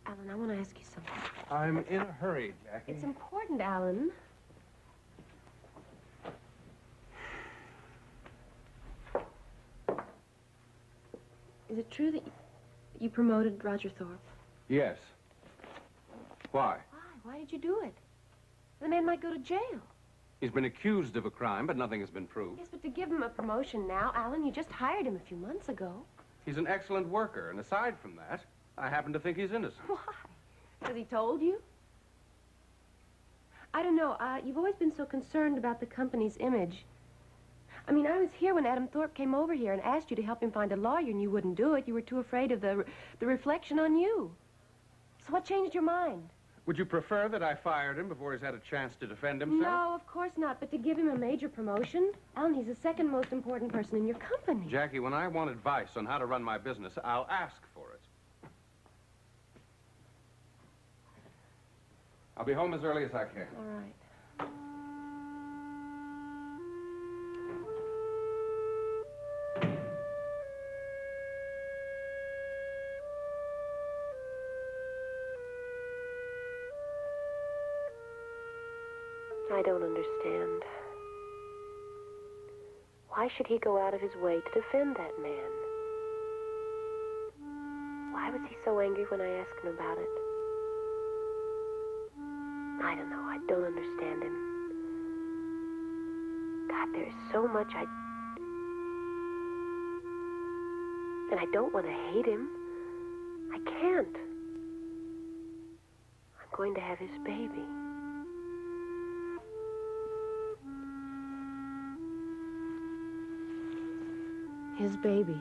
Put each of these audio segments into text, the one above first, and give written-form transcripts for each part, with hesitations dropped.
Alan, I want to ask you something. I'm in a hurry, Jackie. It's important, Alan. Is it true that you promoted Roger Thorpe? Yes. Why? Why? Why did you do it? The man might go to jail. He's been accused of a crime, but nothing has been proved. Yes, but to give him a promotion now, Alan, you just hired him a few months ago. He's an excellent worker, and aside from that, I happen to think he's innocent. Why? Because he told you? I don't know. You've always been so concerned about the company's image. I mean, I was here when Adam Thorpe came over here and asked you to help him find a lawyer, and you wouldn't do it. You were too afraid of the reflection on you. So what changed your mind? Would you prefer that I fired him before he's had a chance to defend himself? No, of course not. But to give him a major promotion? Alan, he's the second most important person in your company. Jackie, when I want advice on how to run my business, I'll ask for it. I'll be home as early as I can. All right. I don't understand. Why should he go out of his way to defend that man? Why was he so angry when I asked him about it? I don't know. I don't understand him. God, there's so much and I don't want to hate him. I can't. I'm going to have his baby. His baby.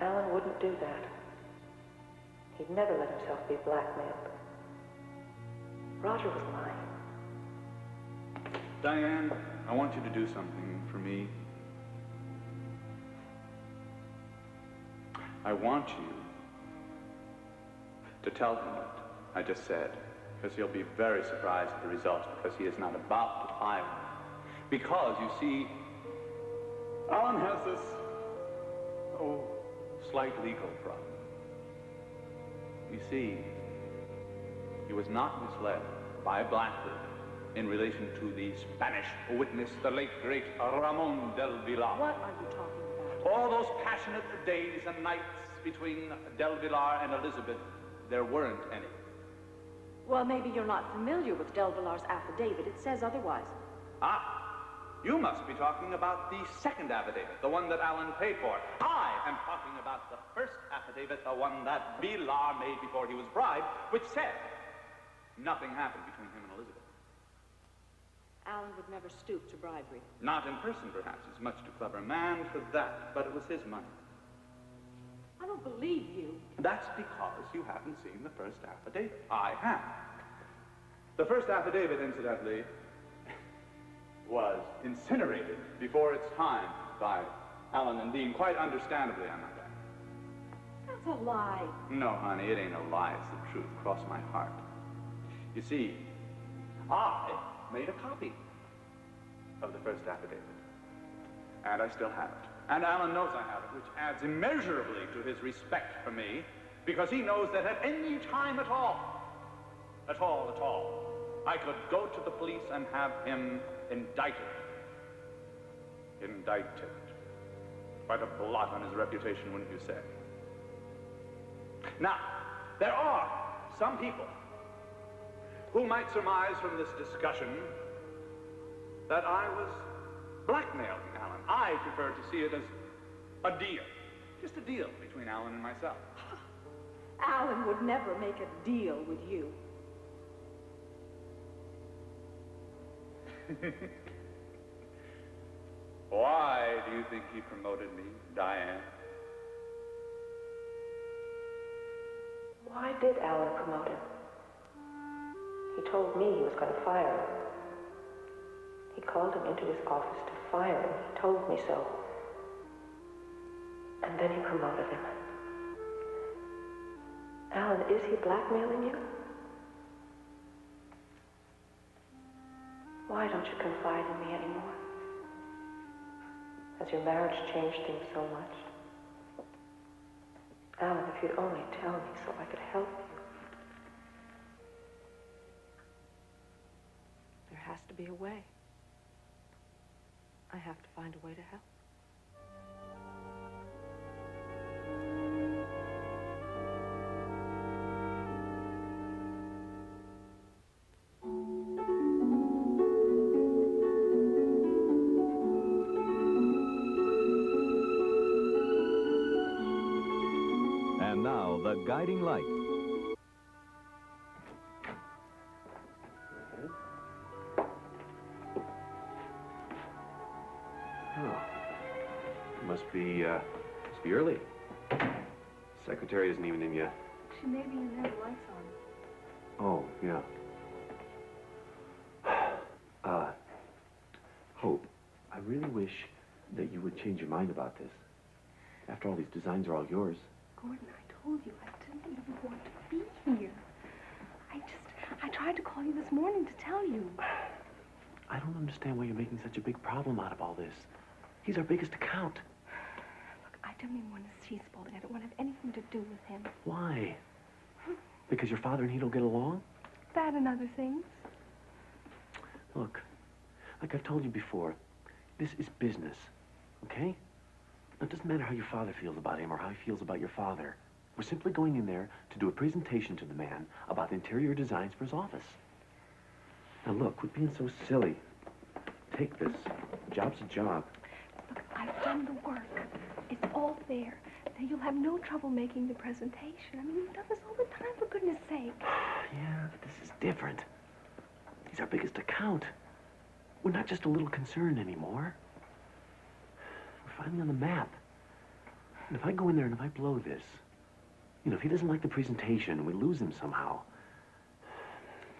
Alan wouldn't do that. He'd never let himself be blackmailed. Roger was lying. Diane, I want you to do something for me. I want you to tell him what I just said, because he'll be very surprised at the results, because he is not about to fire me. Because, you see, Alan has this, slight legal problem. You see, he was not misled by Blackwood in relation to the Spanish witness, the late, great Ramon del Villar. What are you talking about? All those passionate days and nights between del Villar and Elizabeth, there weren't any. Well, maybe you're not familiar with del Villar's affidavit. It says otherwise. Ah, you must be talking about the second affidavit, the one that Alan paid for. I am talking about the first affidavit, the one that Villar made before he was bribed, which said nothing happened between him and Elizabeth. Alan would never stoop to bribery. Not in person, perhaps. He's a much too clever man for that, but it was his money. I don't believe you. That's because you haven't seen the first affidavit. I have. The first affidavit, incidentally, was incinerated before its time by Alan and Dean, quite understandably, I might add. That's a lie. No, honey, it ain't a lie. It's the truth. Cross my heart. You see, I made a copy of the first affidavit, and I still have it. And Alan knows I have it, which adds immeasurably to his respect for me, because he knows that at any time at all, I could go to the police and have him indicted. Indicted. Quite a blot on his reputation, wouldn't you say? Now, there are some people who might surmise from this discussion that I was blackmailing Alan. I prefer to see it as a deal. Just a deal between Alan and myself. Alan would never make a deal with you. Why do you think he promoted me, Diane? Why did Alan promote him? He told me he was going to fire him. He called him into his office to fire him. He told me so. And then he promoted him. is he blackmailing you? Why don't you confide in me anymore? Has your marriage changed things so much? Alan, if you'd only tell me so I could help you. There has to be a way. I have to find a way to help. And now, the guiding light. Oh. Must be early. Secretary isn't even in yet. She may be in there, the lights on. Oh, yeah. Hope, I really wish that you would change your mind about this. After all, these designs are all yours. Gordon, I told you I didn't even want to be here. I tried to call you this morning to tell you. I don't understand why you're making such a big problem out of all this. He's our biggest account. Look, I don't even want to see Spaulding. I don't want to have anything to do with him. Why? Because your father and he don't get along? That and other things. Look, like I've told you before, this is business, okay? It doesn't matter how your father feels about him or how he feels about your father. We're simply going in there to do a presentation to the man about interior designs for his office. Now look, quit being so silly. Take this. A job's a job. Look, I've done the work. It's all there. Now, you'll have no trouble making the presentation. I mean, you've done this all the time, for goodness sake. Yeah, but this is different. He's our biggest account. We're not just a little concern anymore. We're finally on the map. And if I go in there and if I blow this, you know, if he doesn't like the presentation and we lose him somehow,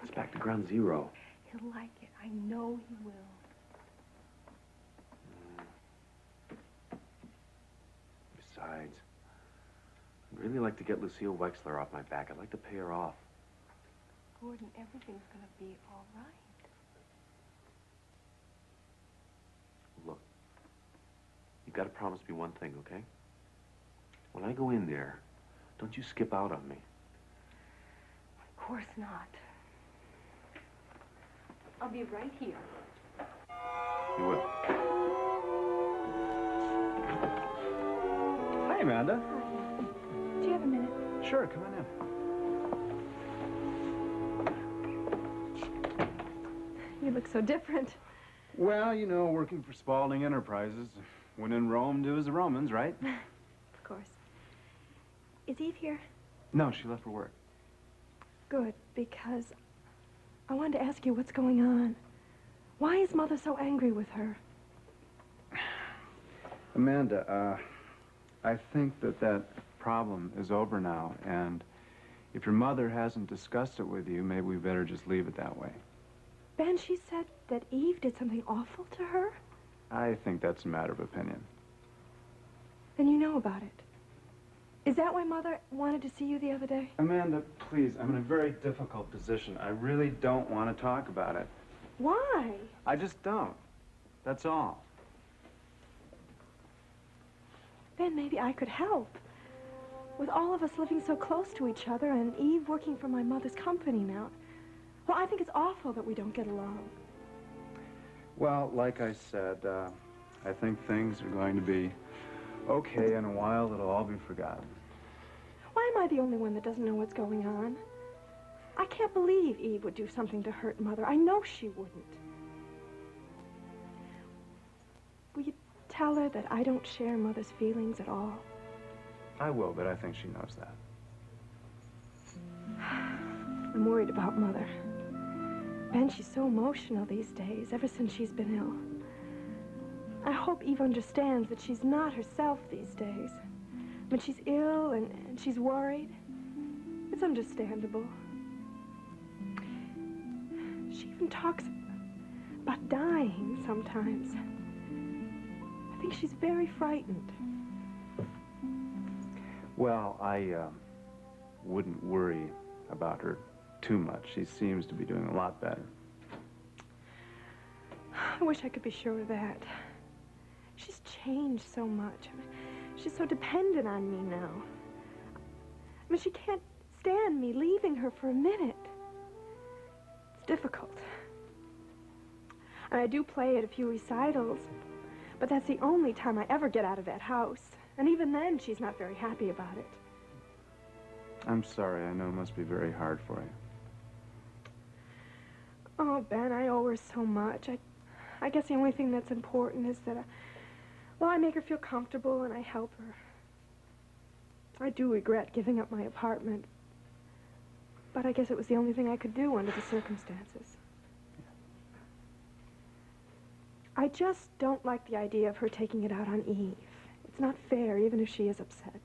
it's back to ground zero. He'll like it. I know he will. Besides, I'd really like to get Lucille Wexler off my back. I'd like to pay her off. Gordon, everything's going to be all right. Look, you've got to promise me one thing, okay? When I go in there, don't you skip out on me. Of course not. I'll be right here. You will. Hi, Amanda. Do you have a minute? Sure, come on in. You look so different. Well, you know, working for Spaulding Enterprises. When in Rome, do as the Romans, right? Of course. Is Eve here? No, she left for work. Good, because I wanted to ask you what's going on. Why is Mother so angry with her? Amanda, I think that problem is over now, and if your mother hasn't discussed it with you, maybe we better just leave it that way. Ben, she said that Eve did something awful to her? I think that's a matter of opinion. And you know about it. Is that why Mother wanted to see you the other day? Amanda, please, I'm in a very difficult position. I really don't want to talk about it. Why? I just don't. That's all. Ben, maybe I could help. With all of us living so close to each other and Eve working for my mother's company now. Well, I think it's awful that we don't get along. Well, like I said, I think things are going to be okay in a while. It'll all be forgotten. Why am I the only one that doesn't know what's going on? I can't believe Eve would do something to hurt Mother. I know she wouldn't. Will you tell her that I don't share Mother's feelings at all? I will, but I think she knows that. I'm worried about Mother. Ben, she's so emotional these days, ever since she's been ill. I hope Eve understands that she's not herself these days. When she's ill and she's worried, it's understandable. She even talks about dying sometimes. I think she's very frightened. Well, wouldn't worry about her too much. She seems to be doing a lot better. I wish I could be sure of that. She's changed so much. I mean, she's so dependent on me now. I mean, she can't stand me leaving her for a minute. It's difficult. And I do play at a few recitals, but that's the only time I ever get out of that house. And even then, she's not very happy about it. I'm sorry. I know it must be very hard for you. Oh, Ben, I owe her so much. I guess the only thing that's important is that, well, I make her feel comfortable and I help her. I do regret giving up my apartment, but I guess it was the only thing I could do under the circumstances. I just don't like the idea of her taking it out on Eve. It's not fair, even if she is upset.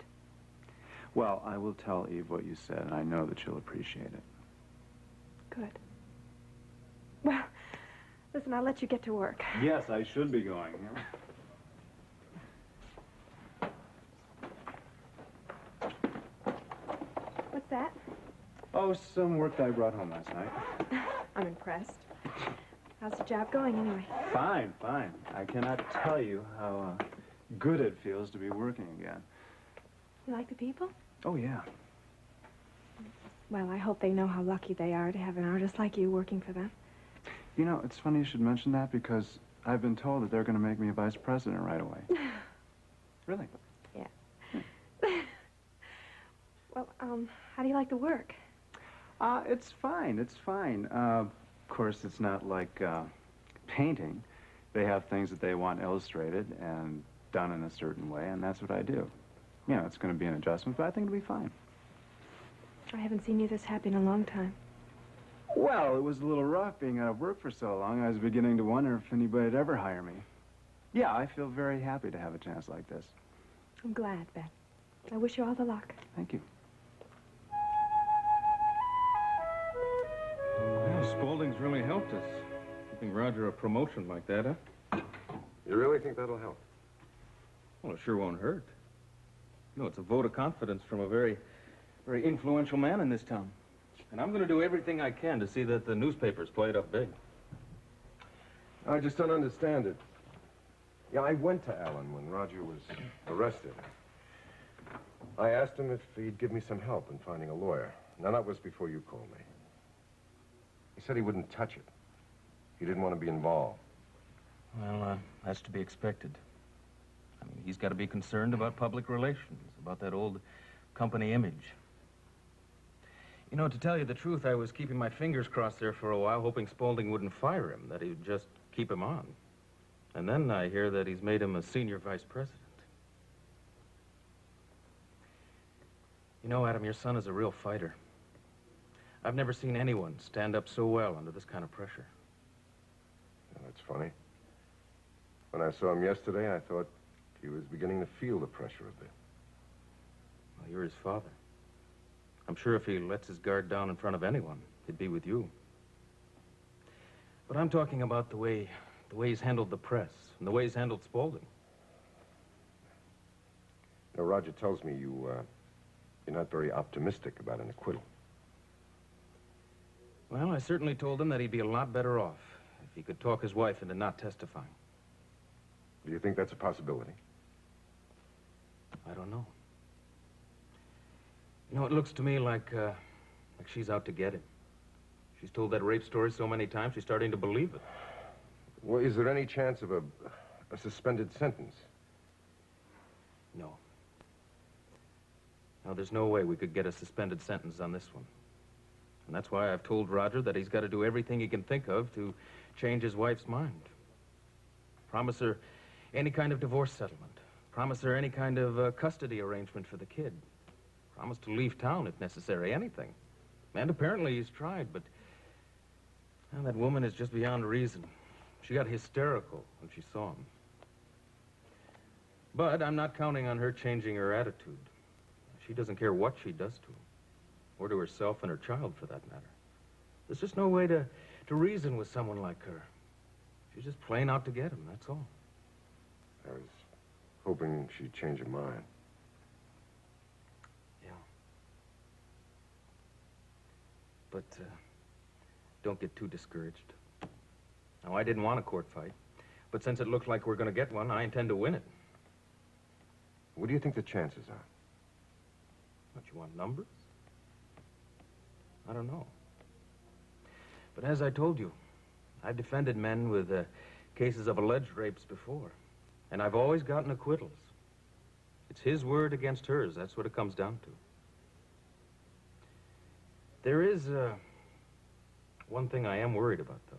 Well, I will tell Eve what you said, and I know that she'll appreciate it. Good. Well, listen, I'll let you get to work. Yes, I should be going. What's that? Oh, some work that I brought home last night. I'm impressed. How's the job going, anyway? Fine, fine. I cannot tell you how good it feels to be working again. You like the people? Oh, yeah. Well, I hope they know how lucky they are to have an artist like you working for them. You know, it's funny you should mention that because I've been told that they're going to make me a vice president right away. Really? Yeah. Well, how do you like the work? It's fine. It's fine. Of course, it's not like painting. They have things that they want illustrated and done in a certain way, and that's what I do. You know, it's going to be an adjustment, but I think it'll be fine. I haven't seen you this happy in a long time. Well, it was a little rough being out of work for so long. I was beginning to wonder if anybody'd ever hire me. Yeah, I feel very happy to have a chance like this. I'm glad, Ben. I wish you all the luck. Thank you. Well, Spaulding's really helped us. Giving Roger a promotion like that, huh? You really think that'll help? Well, it sure won't hurt. You know, it's a vote of confidence from a very influential man in this town. And I'm going to do everything I can to see that the newspapers play it up big. I just don't understand it. Yeah, I went to Alan when Roger was arrested. I asked him if he'd give me some help in finding a lawyer. Now, that was before you called me. He said he wouldn't touch it. He didn't want to be involved. Well, that's to be expected. I mean, he's got to be concerned about public relations, about that old company image. You know, to tell you the truth, I was keeping my fingers crossed there for a while, hoping Spaulding wouldn't fire him, that he'd just keep him on. And then I hear that he's made him a senior vice president. You know, Adam, your son is a real fighter. I've never seen anyone stand up so well under this kind of pressure. Yeah, that's funny. When I saw him yesterday, I thought he was beginning to feel the pressure a bit. Well, you're his father. I'm sure if he lets his guard down in front of anyone, he'd be with you. But I'm talking about the way he's handled the press and the way he's handled Spaulding. Now, Roger tells me you're not very optimistic about an acquittal. Well, I certainly told him that he'd be a lot better off if he could talk his wife into not testifying. Do you think that's a possibility? I don't know. You know, it looks to me like she's out to get him. She's told that rape story so many times, she's starting to believe it. Well, is there any chance of a suspended sentence? No. No, there's no way we could get a suspended sentence on this one. And that's why I've told Roger that he's got to do everything he can think of to change his wife's mind. Promise her any kind of divorce settlement. Promise her any kind of custody arrangement for the kid. Promise to leave town if necessary, anything. And apparently he's tried, but well, that woman is just beyond reason. She got hysterical when she saw him. But I'm not counting on her changing her attitude. She doesn't care what she does to him, or to herself and her child, for that matter. There's just no way to reason with someone like her. She's just plain out to get him, that's all. I was hoping she'd change her mind. Yeah. but don't get too discouraged. Now, I didn't want a court fight, but since it looks like we're going to get one, I intend to win it. What do you think the chances are? What, you want numbers? I don't know. But as I told you, I've defended men with cases of alleged rapes before, and I've always gotten acquittals. It's his word against hers. That's what it comes down to. There is one thing I am worried about, though,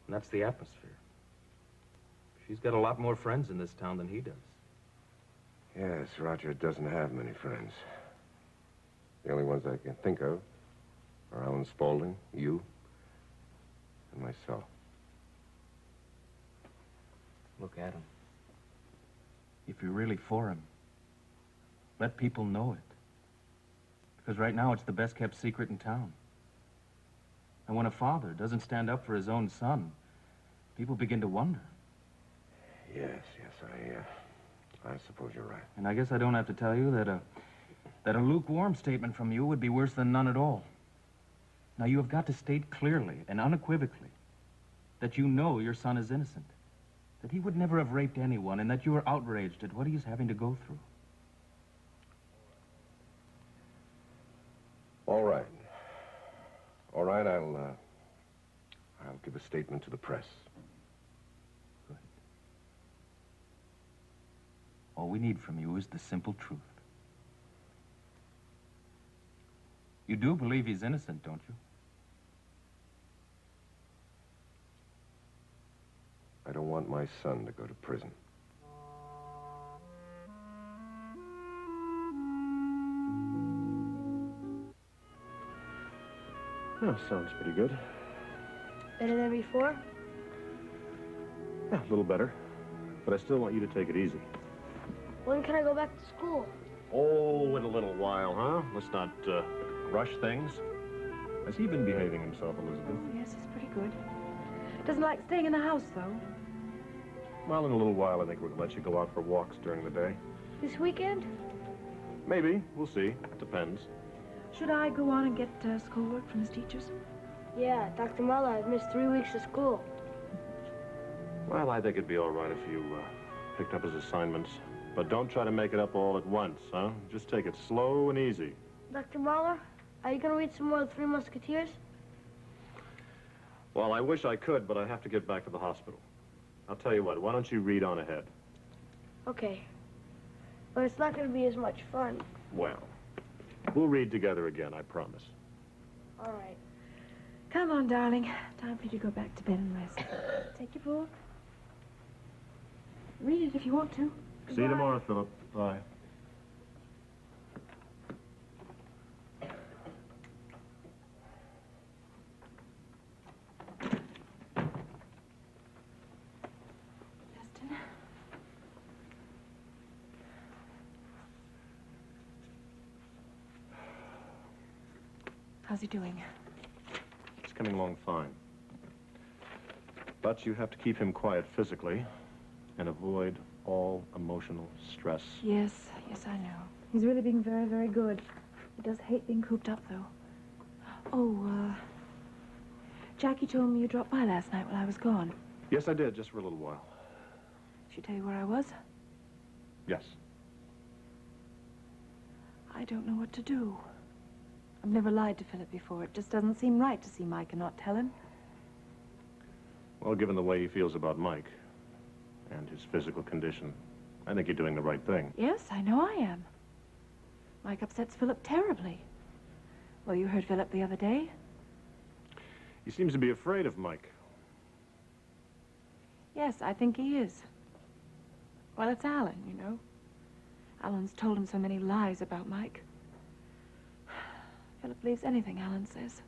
and that's the atmosphere. She's got a lot more friends in this town than he does. Yes, Roger doesn't have many friends. The only ones I can think of are Alan Spaulding, you, and myself. Look, Adam, if you're really for him, let people know it. Because right now it's the best kept secret in town. And when a father doesn't stand up for his own son, people begin to wonder. Yes, I suppose you're right. And I guess I don't have to tell you that a lukewarm statement from you would be worse than none at all. Now, you have got to state clearly and unequivocally that you know your son is innocent, that he would never have raped anyone, and that you are outraged at what he is having to go through. All right. All right, I'll give a statement to the press. Good. All we need from you is the simple truth. You do believe he's innocent, don't you? I don't want my son to go to prison. Oh, sounds pretty good. Better than before? Yeah, a little better. But I still want you to take it easy. When can I go back to school? Oh, in a little while, huh? Let's not rush things. Has he been behaving himself, Elizabeth? Yes, he's pretty good. Doesn't like staying in the house, though. Well, in a little while, I think we're going to let you go out for walks during the day. This weekend? Maybe. We'll see. Depends. Should I go on and get schoolwork from his teachers? Yeah, Dr. Muller, I've missed 3 weeks of school. Well, I think it'd be all right if you picked up his assignments. But don't try to make it up all at once, huh? Just take it slow and easy. Dr. Muller, are you going to read some more of the Three Musketeers? Well, I wish I could, but I have to get back to the hospital. I'll tell you what, why don't you read on ahead? Okay. But it's not going to be as much fun. Well, we'll read together again, I promise. All right. Come on, darling. Time for you to go back to bed and rest. Take your book. Read it if you want to. See you tomorrow, Philip. Bye. Justin. How's he doing? It's coming along fine. But you have to keep him quiet physically and avoid all emotional stress. Yes, I know. He's really being very, very good. He does hate being cooped up, though. Oh, Jackie told me you dropped by last night while I was gone. Yes, I did, just for a little while. Did she tell you where I was? Yes. I don't know what to do. I've never lied to Philip before. It just doesn't seem right to see Mike and not tell him. Well, given the way he feels about Mike and his physical condition, I think you're doing the right thing. Yes, I know I am. Mike upsets Philip terribly. Well, you heard Philip the other day. He seems to be afraid of Mike. Yes, I think he is. Well, it's Alan, you know. Alan's told him so many lies about Mike. Philip believes anything Alan says.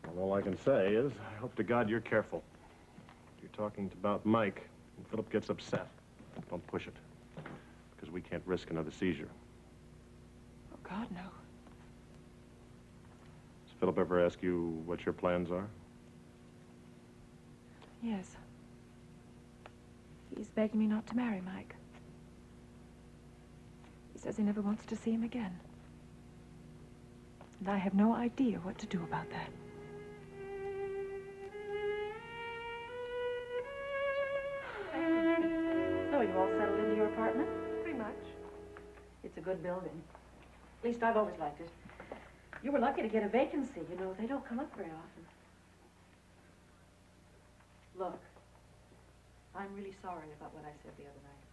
Well, all I can say is, I hope to God you're careful. If you're talking about Mike and Philip gets upset, don't push it. Because we can't risk another seizure. Oh, God, no. Does Philip ever ask you what your plans are? Yes. He's begging me not to marry Mike. He says he never wants to see him again. And I have no idea what to do about that. So you all settled into your apartment? Pretty much. It's a good building. At least I've always liked it. You were lucky to get a vacancy. You know, they don't come up very often. Look, I'm really sorry about what I said the other night.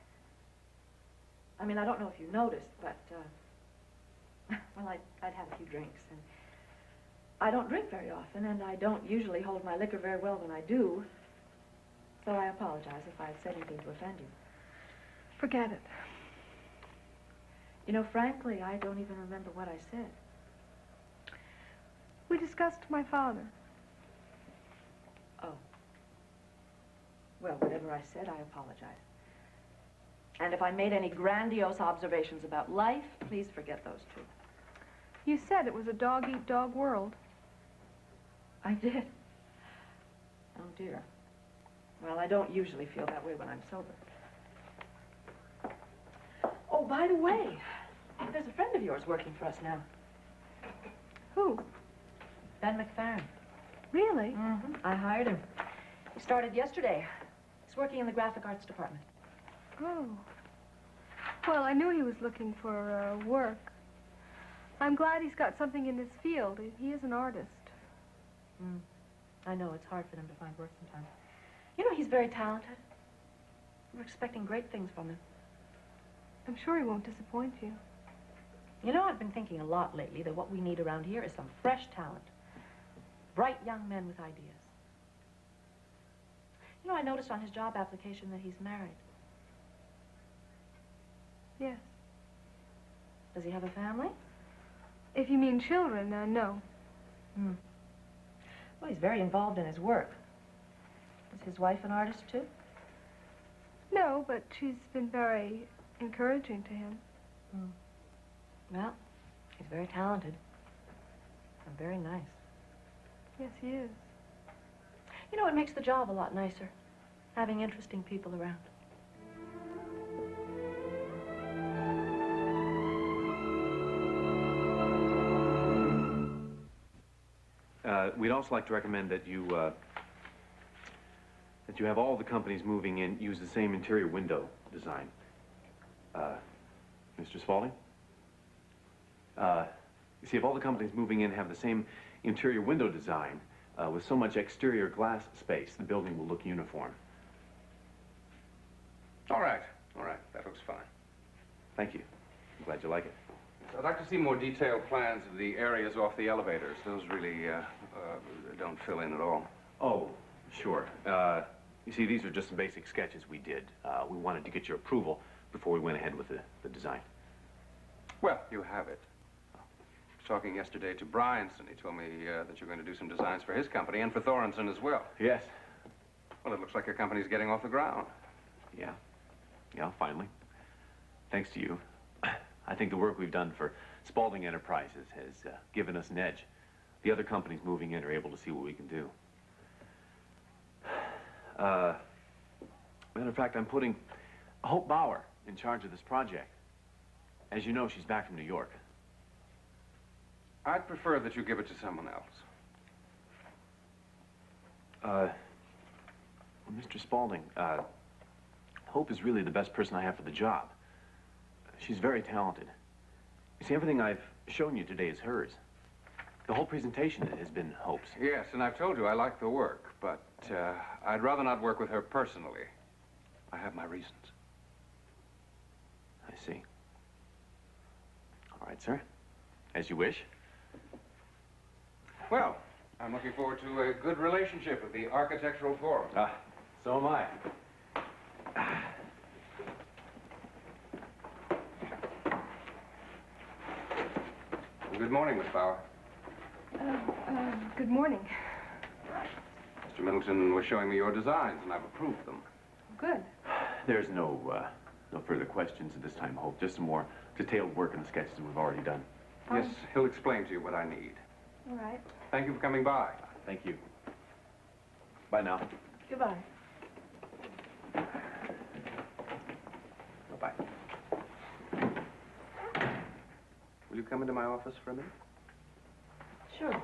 I mean, I don't know if you noticed, but, well, I'd had a few drinks, and I don't drink very often, and I don't usually hold my liquor very well when I do. So I apologize if I've said anything to offend you. Forget it. You know, frankly, I don't even remember what I said. We discussed my father. Oh. Well, whatever I said, I apologize. And if I made any grandiose observations about life, please forget those too. You said it was a dog-eat-dog world. I did. Oh, dear. Well, I don't usually feel that way when I'm sober. Oh, by the way, there's a friend of yours working for us now. Who? Ben McFerrin. Really? Mm-hmm. I hired him. He started yesterday. He's working in the graphic arts department. Oh. Well, I knew he was looking for work. I'm glad he's got something in this field. He is an artist. I know, it's hard for them to find work sometimes. You know, he's very talented. We're expecting great things from him. I'm sure he won't disappoint you. You know, I've been thinking a lot lately that what we need around here is some fresh talent. Bright young men with ideas. You know, I noticed on his job application that he's married. Yes. Does he have a family? If you mean children, no. Well, he's very involved in his work. Is his wife an artist, too? No, but she's been very encouraging to him. Well, he's very talented. And very nice. Yes, he is. You know, it makes the job a lot nicer, having interesting people around. We'd also like to recommend that you have all the companies moving in use the same interior window design. Mr. Spaulding? You see, if all the companies moving in have the same interior window design, with so much exterior glass space, the building will look uniform. All right. That looks fine. Thank you. I'm glad you like it. I'd like to see more detailed plans of the areas off the elevators. Those really don't fill in at all. Oh, sure. You see, these are just some basic sketches we did. We wanted to get your approval before we went ahead with the design. Well, you have it. I was talking yesterday to Bryanson. He told me that you're going to do some designs for his company and for Thorenson as well. Yes. Well, it looks like your company's getting off the ground. Yeah, finally. Thanks to you. I think the work we've done for Spaulding Enterprises has given us an edge. The other companies moving in are able to see what we can do. Matter of fact, I'm putting Hope Bauer in charge of this project. As you know, she's back from New York. I'd prefer that you give it to someone else. Well, Mr. Spaulding, Hope is really the best person I have for the job. She's very talented. You see, everything I've shown you today is hers. The whole presentation has been Hope's. Yes, and I've told you I like the work, but I'd rather not work with her personally. I have my reasons. I see. All right, sir. As you wish. Well, I'm looking forward to a good relationship with the Architectural Forum. So am I. Good morning, Miss Bauer. Good morning. Mr. Middleton was showing me your designs, and I've approved them. Good. There's no further questions at this time, Hope. Just some more detailed work in the sketches we've already done. Yes, he'll explain to you what I need. All right. Thank you for coming by. Thank you. Bye now. Goodbye. Will you come into my office for a minute? Sure.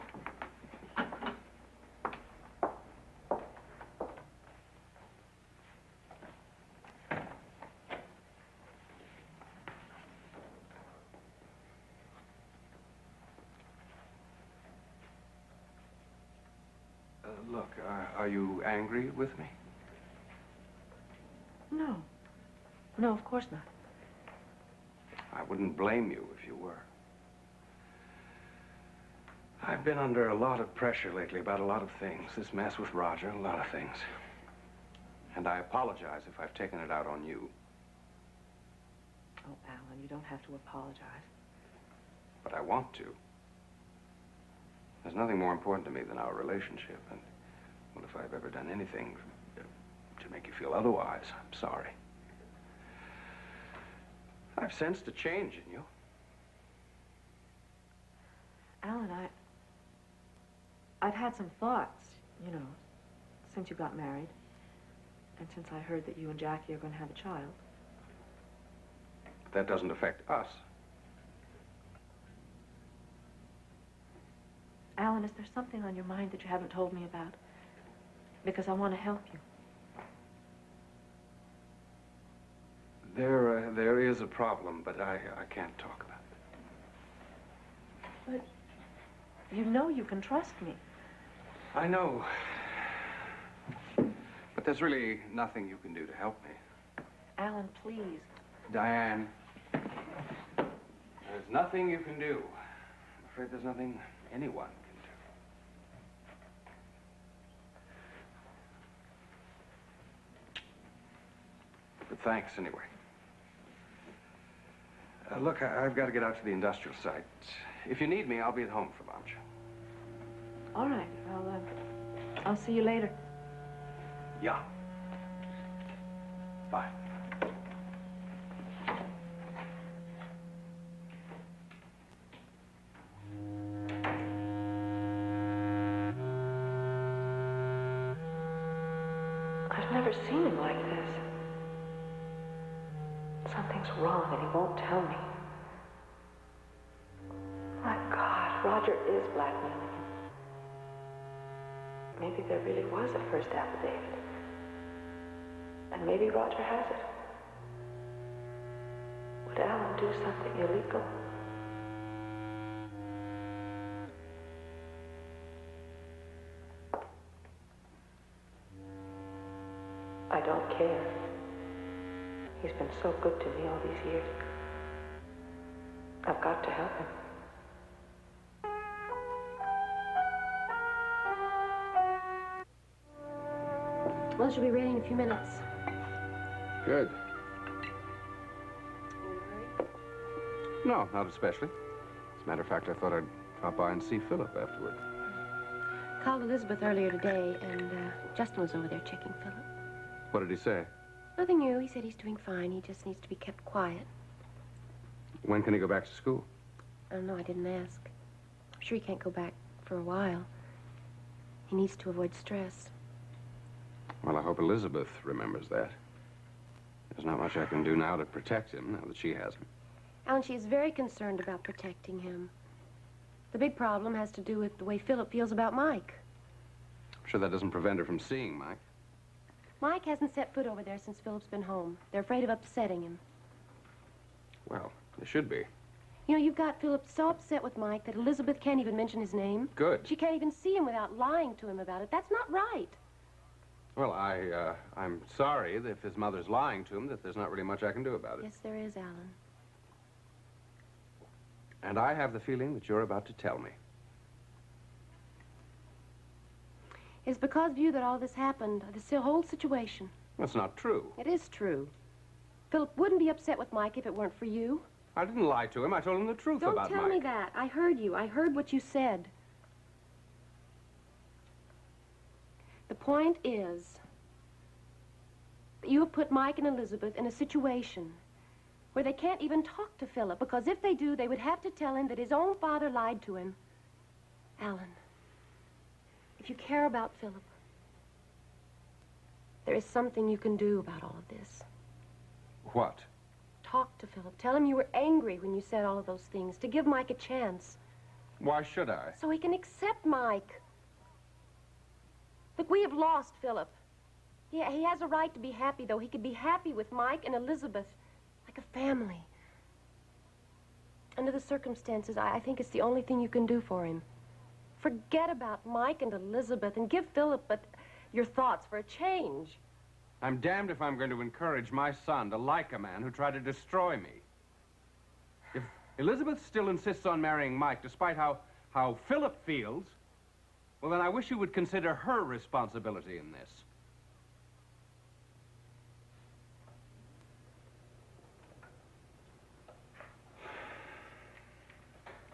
Look, are you angry with me? No. No, of course not. I wouldn't blame you if you were. I've been under a lot of pressure lately about a lot of things. This mess with Roger, a lot of things. And I apologize if I've taken it out on you. Oh, Alan, you don't have to apologize. But I want to. There's nothing more important to me than our relationship. And, well, if I've ever done anything to make you feel otherwise, I'm sorry. I've sensed a change in you. Alan, I've had some thoughts, you know, since you got married. And since I heard that you and Jackie are going to have a child. That doesn't affect us. Alan, is there something on your mind that you haven't told me about? Because I want to help you. There is a problem, but I can't talk about it. But you know you can trust me. I know. But there's really nothing you can do to help me. Alan, please. Diane, there's nothing you can do. I'm afraid there's nothing anyone can do. But thanks anyway. Look, I've got to get out to the industrial site. If you need me, I'll be at home for lunch. All right. I'll see you later. Yeah. Bye. I've never seen him like this. Something's wrong and he won't tell me. My God, Roger is blackmailing him. Maybe there really was a first affidavit. And maybe Roger has it. Would Alan do something illegal? I don't care. He's been so good to me all these years. I've got to help him. Well, she'll be ready in a few minutes. Good. No, not especially. As a matter of fact, I thought I'd drop by and see Philip afterward. Called Elizabeth earlier today, and Justin was over there checking Philip. What did he say? Nothing new. He said he's doing fine. He just needs to be kept quiet. When can he go back to school? I don't know. I didn't ask. I'm sure he can't go back for a while. He needs to avoid stress. Well, I hope Elizabeth remembers that. There's not much I can do now to protect him, now that she has him. Alan, she is very concerned about protecting him. The big problem has to do with the way Philip feels about Mike. I'm sure that doesn't prevent her from seeing Mike. Mike hasn't set foot over there since Philip's been home. They're afraid of upsetting him. Well, they should be. You know, you've got Philip so upset with Mike that Elizabeth can't even mention his name. Good. She can't even see him without lying to him about it. That's not right. Well, I'm sorry that if his mother's lying to him, that there's not really much I can do about it. Yes, there is, Alan. And I have the feeling that you're about to tell me. It's because of you that all this happened, this whole situation. That's not true. It is true. Philip wouldn't be upset with Mike if it weren't for you. I didn't lie to him. I told him the truth about Mike. Don't tell me that. I heard you. I heard what you said. The point is that you have put Mike and Elizabeth in a situation where they can't even talk to Philip, because if they do, they would have to tell him that his own father lied to him. Alan, if you care about Philip, there is something you can do about all of this. What? Talk to Philip. Tell him you were angry when you said all of those things, to give Mike a chance. Why should I? So he can accept Mike. Look, we have lost Philip. Yeah, he has a right to be happy, though. He could be happy with Mike and Elizabeth, like a family. Under the circumstances, I think it's the only thing you can do for him. Forget about Mike and Elizabeth and give Philip your thoughts for a change. I'm damned if I'm going to encourage my son to like a man who tried to destroy me. If Elizabeth still insists on marrying Mike, despite how Philip feels, well, then I wish you would consider her responsibility in this.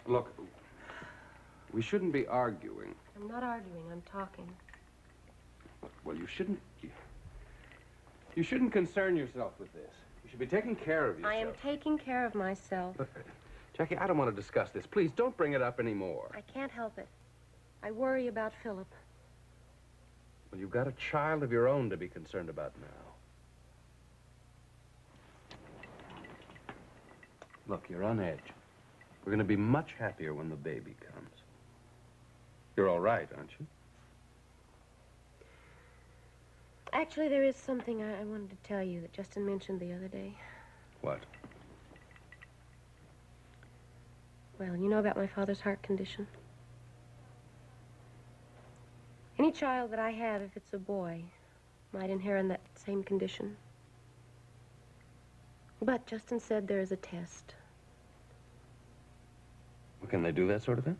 Look, we shouldn't be arguing. I'm not arguing, I'm talking. Well, you shouldn't concern yourself with this. You should be taking care of yourself. I am taking care of myself. Look, Jackie, I don't want to discuss this. Please, don't bring it up anymore. I can't help it. I worry about Philip. Well, you've got a child of your own to be concerned about now. Look, you're on edge. We're going to be much happier when the baby comes. You're all right, aren't you? Actually, there is something I wanted to tell you that Justin mentioned the other day. What? Well, you know about my father's heart condition. Any child that I have, if it's a boy, might inherit that same condition. But Justin said there is a test. Well, can they do that sort of thing?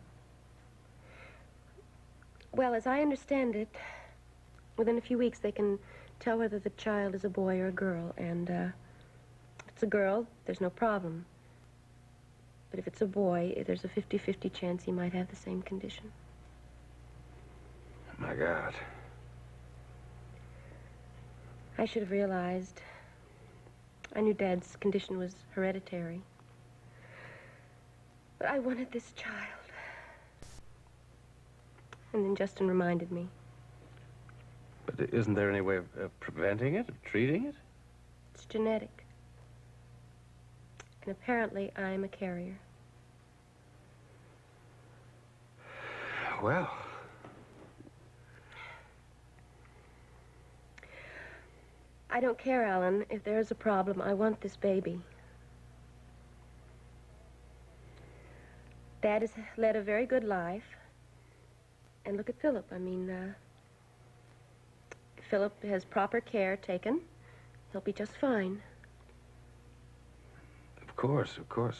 Well, as I understand it, within a few weeks they can tell whether the child is a boy or a girl. And if it's a girl, there's no problem. But if it's a boy, there's a 50-50 chance he might have the same condition. My God. I should have realized. I knew Dad's condition was hereditary. But I wanted this child. And then Justin reminded me. But isn't there any way of preventing it, of treating it? It's genetic. And apparently I'm a carrier. Well. I don't care, Alan. If there is a problem, I want this baby. Dad has led a very good life. And look at Philip. I mean, Philip has proper care taken. He'll be just fine. Of course, of course.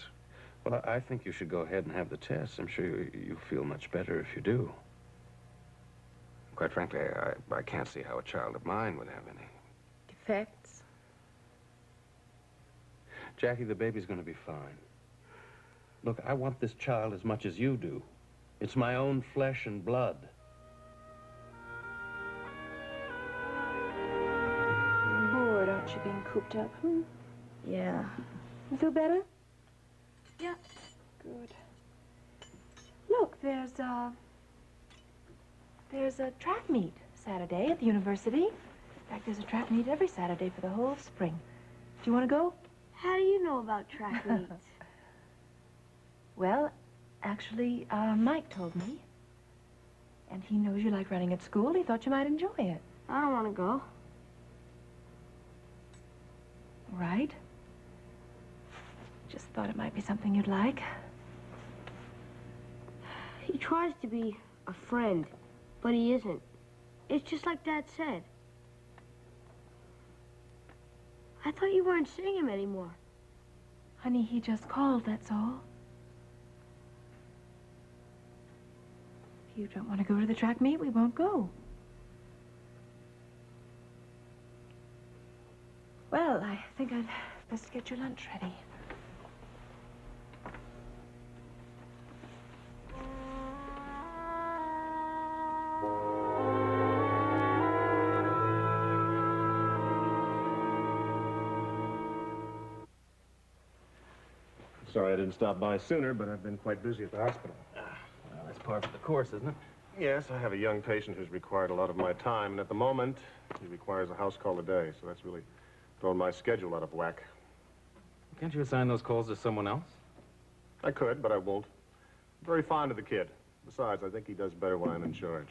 Well, I think you should go ahead and have the test. I'm sure you'll feel much better if you do. Quite frankly, I can't see how a child of mine would have any. Defects? Jackie, the baby's going to be fine. Look, I want this child as much as you do. It's my own flesh and blood. Bored, aren't you, being cooped up? Yeah. You feel better? Yeah. Good. Look, there's a track meet Saturday at the university. In fact, there's a track meet every Saturday for the whole of spring. Do you want to go? How do you know about track meets? Well, actually, Mike told me. And he knows you like running at school. He thought you might enjoy it. I don't want to go. Right? Just thought it might be something you'd like. He tries to be a friend, but he isn't. It's just like Dad said. I thought you weren't seeing him anymore. Honey, he just called, that's all. If you don't want to go to the track meet, we won't go. Well, I think I'd best get your lunch ready. Sorry I didn't stop by sooner, but I've been quite busy at the hospital. Well, that's par for the course, isn't it? Yes, I have a young patient who's required a lot of my time, and at the moment, he requires a house call a day, so that's really thrown my schedule out of whack. Can't you assign those calls to someone else? I could, but I won't. Very fond of the kid. Besides, I think he does better when I'm in charge.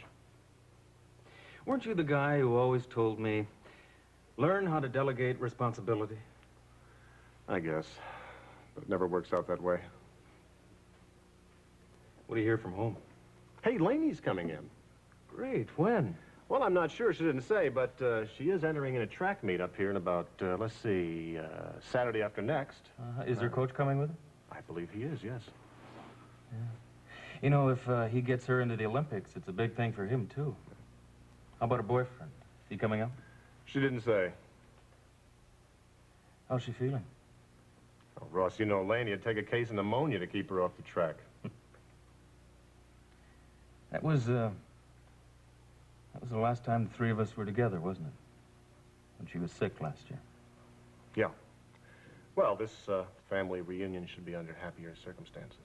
Weren't you the guy who always told me, learn how to delegate responsibility? I guess. But it never works out that way. What do you hear from home? Hey, Laney's coming in. Great. When? Well, I'm not sure. She didn't say, but she is entering in a track meet up here in about, let's see, Saturday after next. Is her coach coming with him? I believe he is, yes. Yeah. You know, if he gets her into the Olympics, it's a big thing for him, too. How about her boyfriend? Is he coming up? She didn't say. How's she feeling? Oh, Ross, you know Laney would take a case of pneumonia to keep her off the track. That was the last time the three of us were together, wasn't it? When she was sick last year. Yeah. Well, this family reunion should be under happier circumstances.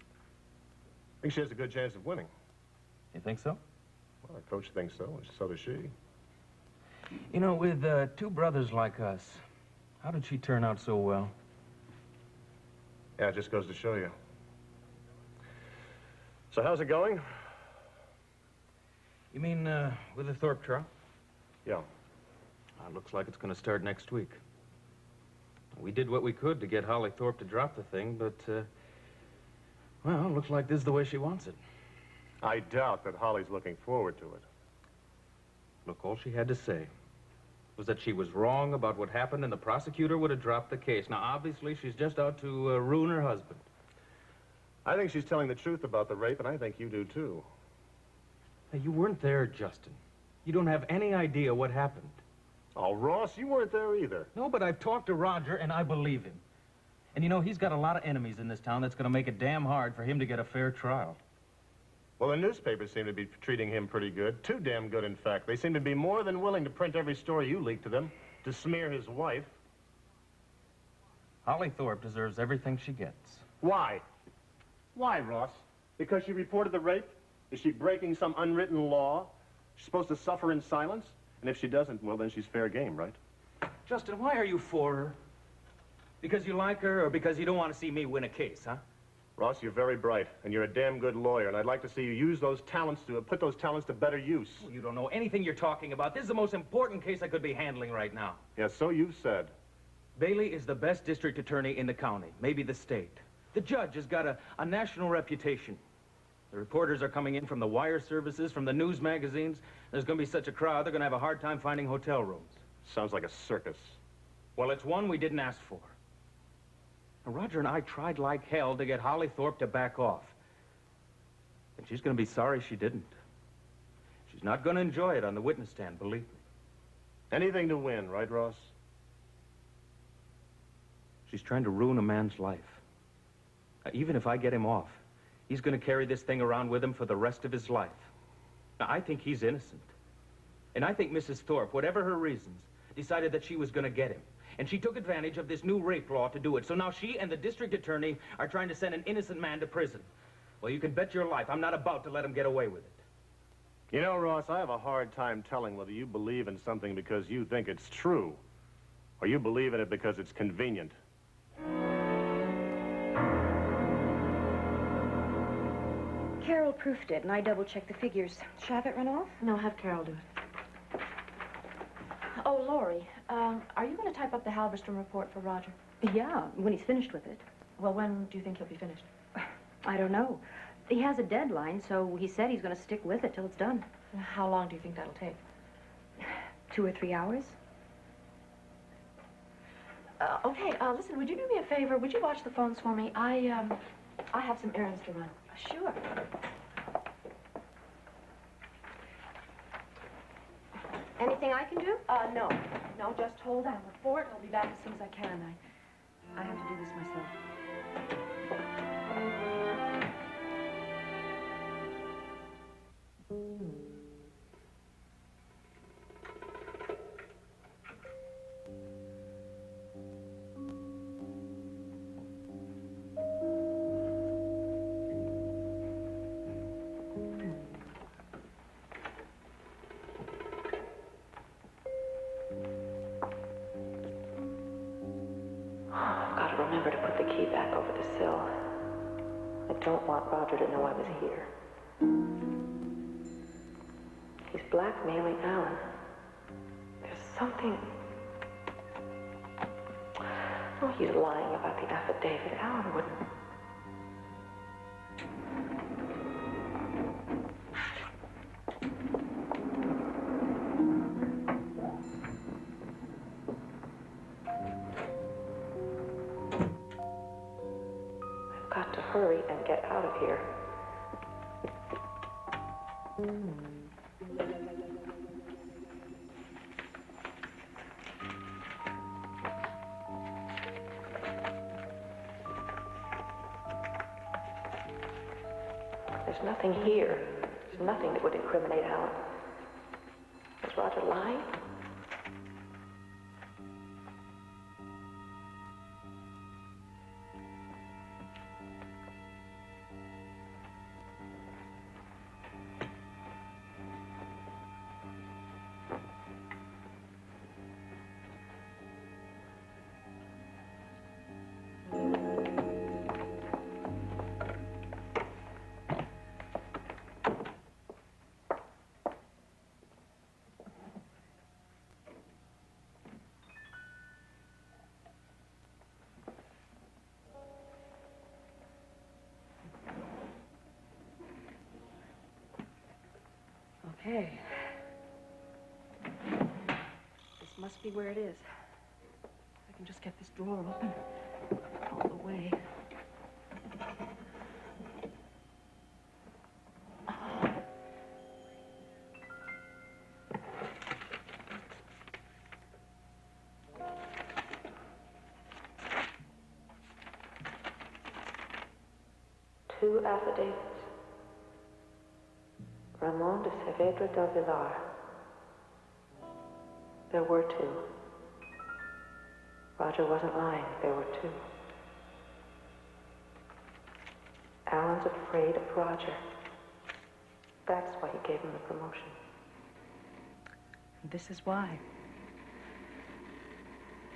I think she has a good chance of winning. You think so? Well, her coach thinks so, and so does she. You know, with two brothers like us, how did she turn out so well? Yeah, it just goes to show you. So how's it going? You mean with the Thorpe trial? Yeah. Looks like it's going to start next week. We did what we could to get Holly Thorpe to drop the thing, but, well, looks like this is the way she wants it. I doubt that Holly's looking forward to it. Look, all she had to say was that she was wrong about what happened and the prosecutor would have dropped the case. Now, obviously, she's just out to ruin her husband. I think she's telling the truth about the rape, and I think you do, too. Hey, you weren't there, Justin. You don't have any idea what happened. Oh, Ross, you weren't there either. No, but I've talked to Roger, and I believe him. And you know, he's got a lot of enemies in this town that's going to make it damn hard for him to get a fair trial. Well, the newspapers seem to be treating him pretty good. Too damn good, in fact. They seem to be more than willing to print every story you leak to them to smear his wife. Holly Thorpe deserves everything she gets. Why? Why, Ross? Because she reported the rape? Is she breaking some unwritten law? She's supposed to suffer in silence? And if she doesn't, well, then she's fair game, right? Justin, why are you for her? Because you like her or because you don't want to see me win a case, huh? Ross, you're very bright, and you're a damn good lawyer, and I'd like to see you use those talents to put those talents to better use. Well, you don't know anything you're talking about. This is the most important case I could be handling right now. Yeah, so you've said. Bailey is the best district attorney in the county, maybe the state. The judge has got a national reputation. The reporters are coming in from the wire services, from the news magazines. There's going to be such a crowd, they're going to have a hard time finding hotel rooms. Sounds like a circus. Well, it's one we didn't ask for. Now, Roger and I tried like hell to get Holly Thorpe to back off. And she's going to be sorry she didn't. She's not going to enjoy it on the witness stand, believe me. Anything to win, right, Ross? She's trying to ruin a man's life. Now, even if I get him off, he's going to carry this thing around with him for the rest of his life. Now, I think he's innocent. And I think Mrs. Thorpe, whatever her reasons, decided that she was going to get him. And she took advantage of this new rape law to do it. So now she and the district attorney are trying to send an innocent man to prison. Well, you can bet your life I'm not about to let him get away with it. You know, Ross, I have a hard time telling whether you believe in something because you think it's true, or you believe in it because it's convenient. Carol proofed it, and I double-checked the figures. Shall I have it run off? No, have Carol do it. Oh, Lori, are you going to type up the Halberstam report for Roger? Yeah, when he's finished with it. Well, when do you think he'll be finished? I don't know. He has a deadline, so he said he's going to stick with it till it's done. How long do you think that'll take? 2 or 3 hours. Okay, listen, would you do me a favor? Would you watch the phones for me? I have some errands to run. Sure. Anything I can do? No. No, just hold on. Report. I'll be back as soon as I can. I have to do this myself. I've got to remember to put the key back over the sill. I don't want Roger to know I was here. He's blackmailing Alan. There's something... Oh, he's lying about the affidavit. Alan wouldn't... I've got to hurry and get out of here. There's nothing here. There's nothing that would incriminate Alan. Is Roger lying? Okay. This must be where it is. I can just get this drawer open all the way. Two affidavits. Ramon de Saavedra del Villar. There were two. Roger wasn't lying. There were two. Alan's afraid of Roger. That's why he gave him the promotion. And this is why.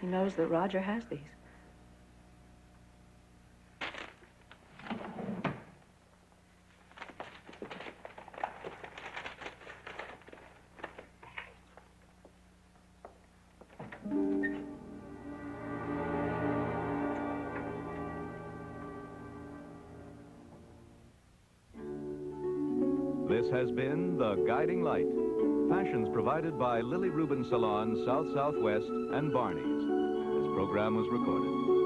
He knows that Roger has these. This has been The Guiding Light. Fashions provided by Lily Rubin Salon, South Southwest, and Barney's. This program was recorded.